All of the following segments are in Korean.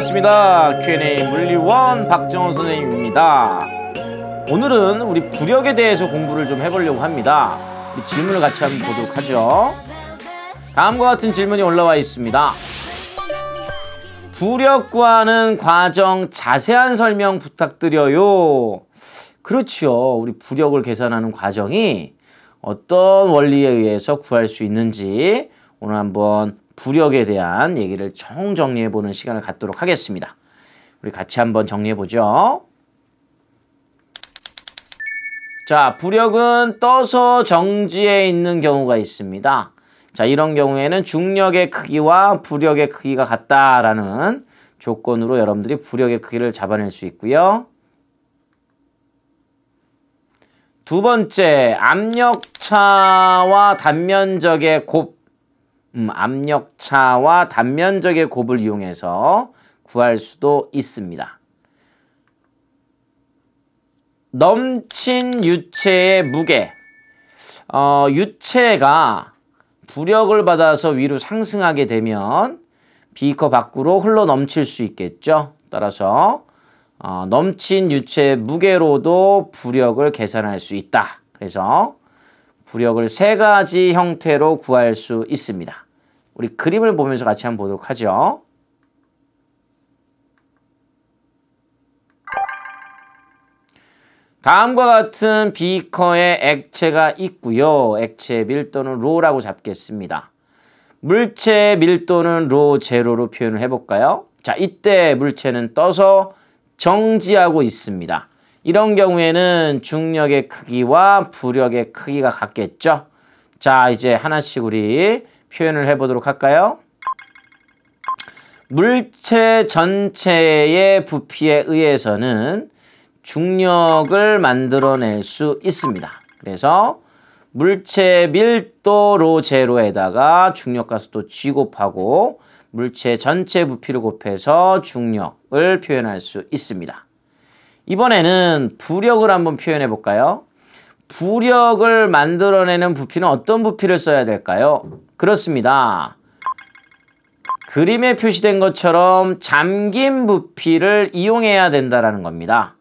반갑습니다. Q&A 물리원 박정호 선생님입니다. 오늘은 우리 부력에 대해서 공부를 좀 해보려고 합니다. 우리 질문을 같이 한번 보도록 하죠. 다음과 같은 질문이 올라와 있습니다. 부력 구하는 과정 자세한 설명 부탁드려요. 그렇죠. 우리 부력을 계산하는 과정이 어떤 원리에 의해서 구할 수 있는지 오늘 한번 부력에 대한 얘기를 정리해보는 시간을 갖도록 하겠습니다. 우리 같이 한번 정리해보죠. 자, 부력은 떠서 정지해 있는 경우가 있습니다. 자, 이런 경우에는 중력의 크기와 부력의 크기가 같다라는 조건으로 여러분들이 부력의 크기를 잡아낼 수 있고요. 두 번째, 압력차와 단면적의 곱. 압력차와 단면적의 곱을 이용해서 구할 수도 있습니다. 넘친 유체의 무게. 유체가 부력을 받아서 위로 상승하게 되면 비커 밖으로 흘러 넘칠 수 있겠죠. 따라서 넘친 유체의 무게로도 부력을 계산할 수 있다. 그래서 부력을 세 가지 형태로 구할 수 있습니다. 우리 그림을 보면서 같이 한번 보도록 하죠. 다음과 같은 비커에 액체가 있고요. 액체의 밀도는 로라고 잡겠습니다. 물체의 밀도는 로 제로로 표현을 해볼까요? 자, 이때 물체는 떠서 정지하고 있습니다. 이런 경우에는 중력의 크기와 부력의 크기가 같겠죠? 자, 이제 하나씩 우리 표현을 해보도록 할까요? 물체 전체의 부피에 의해서는 중력을 만들어낼 수 있습니다. 그래서 물체 밀도 로 제로에다가 중력과 속도 G 곱하고 물체 전체 부피를 곱해서 중력을 표현할 수 있습니다. 이번에는 부력을 한번 표현해 볼까요? 부력을 만들어내는 부피는 어떤 부피를 써야 될까요? 그렇습니다. 그림에 표시된 것처럼 잠긴 부피를 이용해야 된다는 겁니다.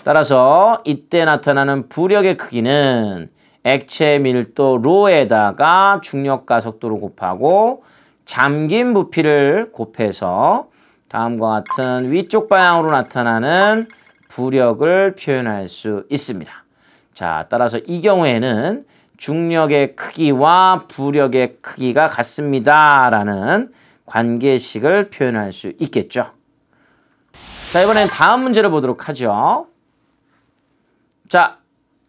따라서 이때 나타나는 부력의 크기는 액체 밀도 로에다가 중력과 속도를 곱하고 잠긴 부피를 곱해서 다음과 같은 위쪽 방향으로 나타나는 부력을 표현할 수 있습니다. 자, 따라서 이 경우에는 중력의 크기와 부력의 크기가 같습니다. 라는 관계식을 표현할 수 있겠죠. 자, 이번엔 다음 문제를 보도록 하죠. 자,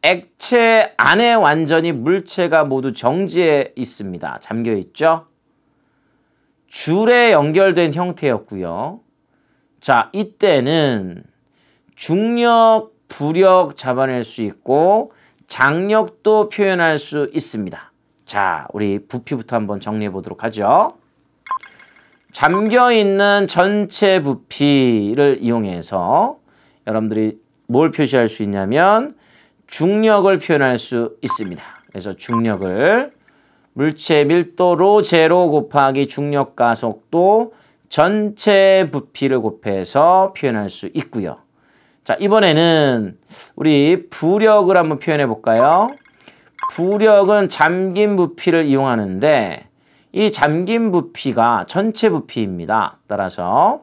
액체 안에 완전히 물체가 모두 정지해 있습니다. 잠겨 있죠. 줄에 연결된 형태였고요. 자, 이때는 중력, 부력 잡아낼 수 있고 장력도 표현할 수 있습니다. 자, 우리 부피부터 한번 정리해 보도록 하죠. 잠겨있는 전체 부피를 이용해서 여러분들이 뭘 표시할 수 있냐면 중력을 표현할 수 있습니다. 그래서 중력을 물체 밀도 로 제로 곱하기 중력과 속도 전체 부피를 곱해서 표현할 수 있고요. 자, 이번에는 우리 부력을 한번 표현해 볼까요? 부력은 잠긴 부피를 이용하는데 이 잠긴 부피가 전체 부피입니다. 따라서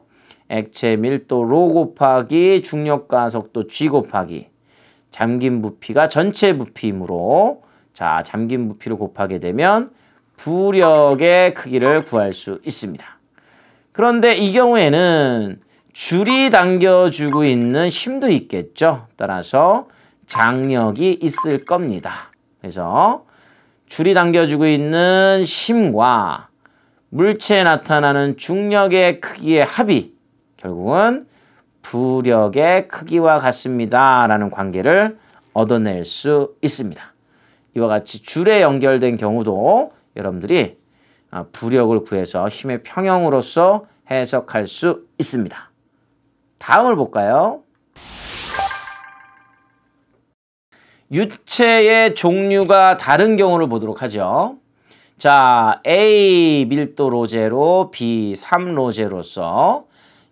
액체 밀도 로 곱하기 중력과 속도 G 곱하기 잠긴 부피가 전체 부피이므로 자, 잠긴 부피를 곱하게 되면 부력의 크기를 구할 수 있습니다. 그런데 이 경우에는 줄이 당겨주고 있는 힘도 있겠죠. 따라서 장력이 있을 겁니다. 그래서 줄이 당겨주고 있는 힘과 물체에 나타나는 중력의 크기의 합이 결국은 부력의 크기와 같습니다. 라는 관계를 얻어낼 수 있습니다. 이와 같이 줄에 연결된 경우도 여러분들이 부력을 구해서 힘의 평형으로서 해석할 수 있습니다. 다음을 볼까요? 유체의 종류가 다른 경우를 보도록 하죠. 자, A 밀도 로제로, B 3로제로서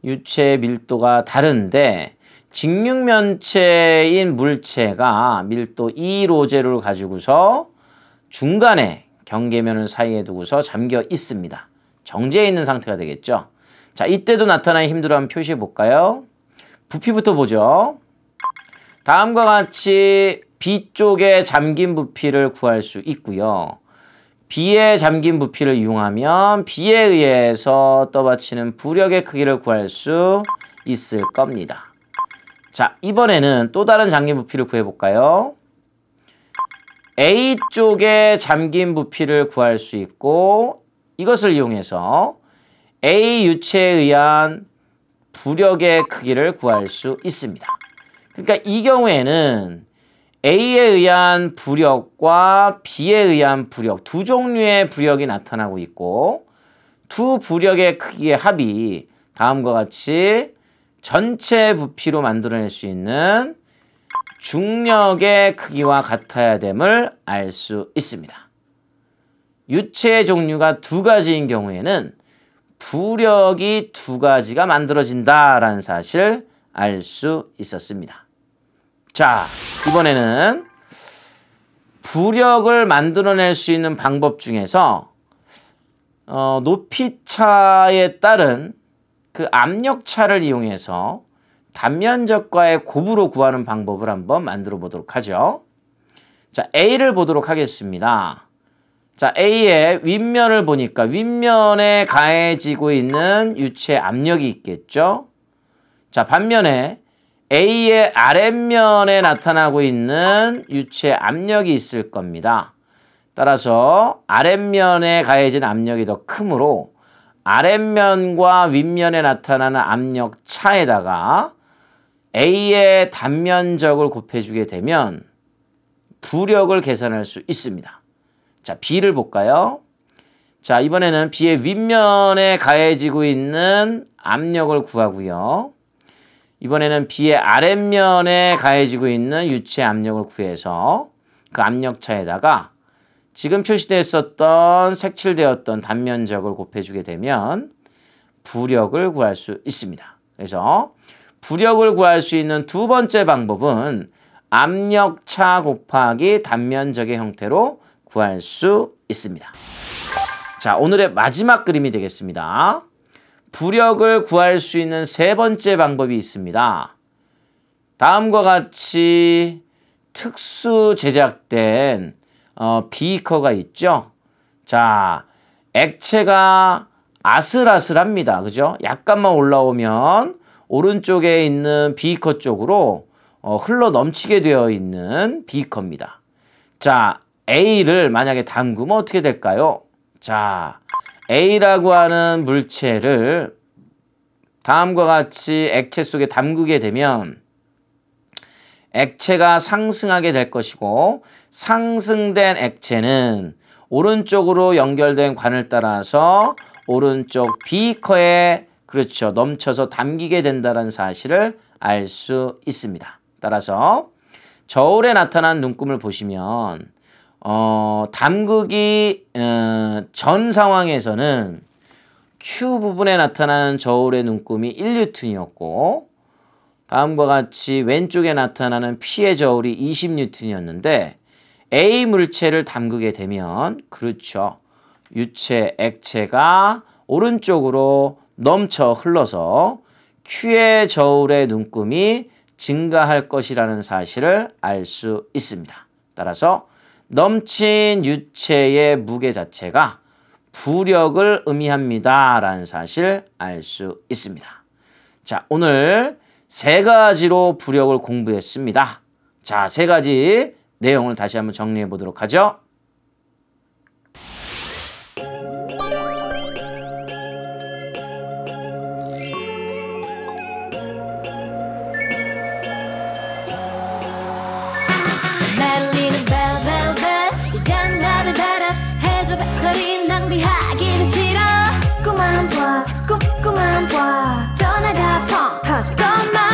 유체 밀도가 다른데 직육면체인 물체가 밀도 2로제를 가지고서 중간에 경계면을 사이에 두고서 잠겨 있습니다. 정지해 있는 상태가 되겠죠. 자, 이때도 나타나는 힘들어 한번 표시해 볼까요? 부피부터 보죠. 다음과 같이 B쪽에 잠긴 부피를 구할 수 있고요. B에 잠긴 부피를 이용하면 B에 의해서 떠받치는 부력의 크기를 구할 수 있을 겁니다. 자, 이번에는 또 다른 잠긴 부피를 구해볼까요? A쪽에 잠긴 부피를 구할 수 있고 이것을 이용해서 A 유체에 의한 부력의 크기를 구할 수 있습니다. 그러니까 이 경우에는 A에 의한 부력과 B에 의한 부력, 두 종류의 부력이 나타나고 있고 두 부력의 크기의 합이 다음과 같이 전체 부피로 만들어낼 수 있는 중력의 크기와 같아야 됨을 알 수 있습니다. 유체의 종류가 두 가지인 경우에는 부력이 두 가지가 만들어진다라는 사실을 알 수 있었습니다. 자, 이번에는 부력을 만들어낼 수 있는 방법 중에서 높이차에 따른 그 압력차를 이용해서 단면적과의 곱으로 구하는 방법을 한번 만들어 보도록 하죠. 자, A를 보도록 하겠습니다. 자, A의 윗면을 보니까 윗면에 가해지고 있는 유체 압력이 있겠죠. 자, 반면에 A의 아랫면에 나타나고 있는 유체 압력이 있을 겁니다. 따라서 아랫면에 가해진 압력이 더 크므로 아랫면과 윗면에 나타나는 압력 차에다가 A의 단면적을 곱해주게 되면 부력을 계산할 수 있습니다. 자, B를 볼까요? 자, 이번에는 B의 윗면에 가해지고 있는 압력을 구하고요. 이번에는 B의 아랫면에 가해지고 있는 유체 압력을 구해서 그 압력차에다가 지금 표시되었던 색칠되었던 단면적을 곱해주게 되면 부력을 구할 수 있습니다. 그래서 부력을 구할 수 있는 두 번째 방법은 압력차 곱하기 단면적의 형태로 구할 수 있습니다. 자, 오늘의 마지막 그림이 되겠습니다. 부력을 구할 수 있는 세 번째 방법이 있습니다. 다음과 같이 특수 제작된 비커가 있죠. 자, 액체가 아슬아슬합니다. 그죠? 약간만 올라오면 오른쪽에 있는 비커 쪽으로 흘러 넘치게 되어 있는 비커입니다. 자, A를 만약에 담그면 어떻게 될까요? 자, A라고 하는 물체를 다음과 같이 액체 속에 담그게 되면 액체가 상승하게 될 것이고 상승된 액체는 오른쪽으로 연결된 관을 따라서 오른쪽 비커에 그렇죠. 넘쳐서 담기게 된다는 사실을 알 수 있습니다. 따라서 저울에 나타난 눈금을 보시면 담그기 전 상황에서는 Q 부분에 나타나는 저울의 눈금이 1N이었고 다음과 같이 왼쪽에 나타나는 P의 저울이 20N이었는데 A 물체를 담그게 되면 그렇죠. 유체, 액체가 오른쪽으로 넘쳐 흘러서 Q의 저울의 눈금이 증가할 것이라는 사실을 알 수 있습니다. 따라서 넘친 유체의 무게 자체가 부력을 의미합니다. 라는 사실을 알 수 있습니다. 자, 오늘 세 가지로 부력을 공부했습니다. 자, 세 가지 내용을 다시 한번 정리해 보도록 하죠. 이젠 나를 배려해줘 배터리 낭비하기는 싫어 자꾸만 봐 전화가 펑 터질 것만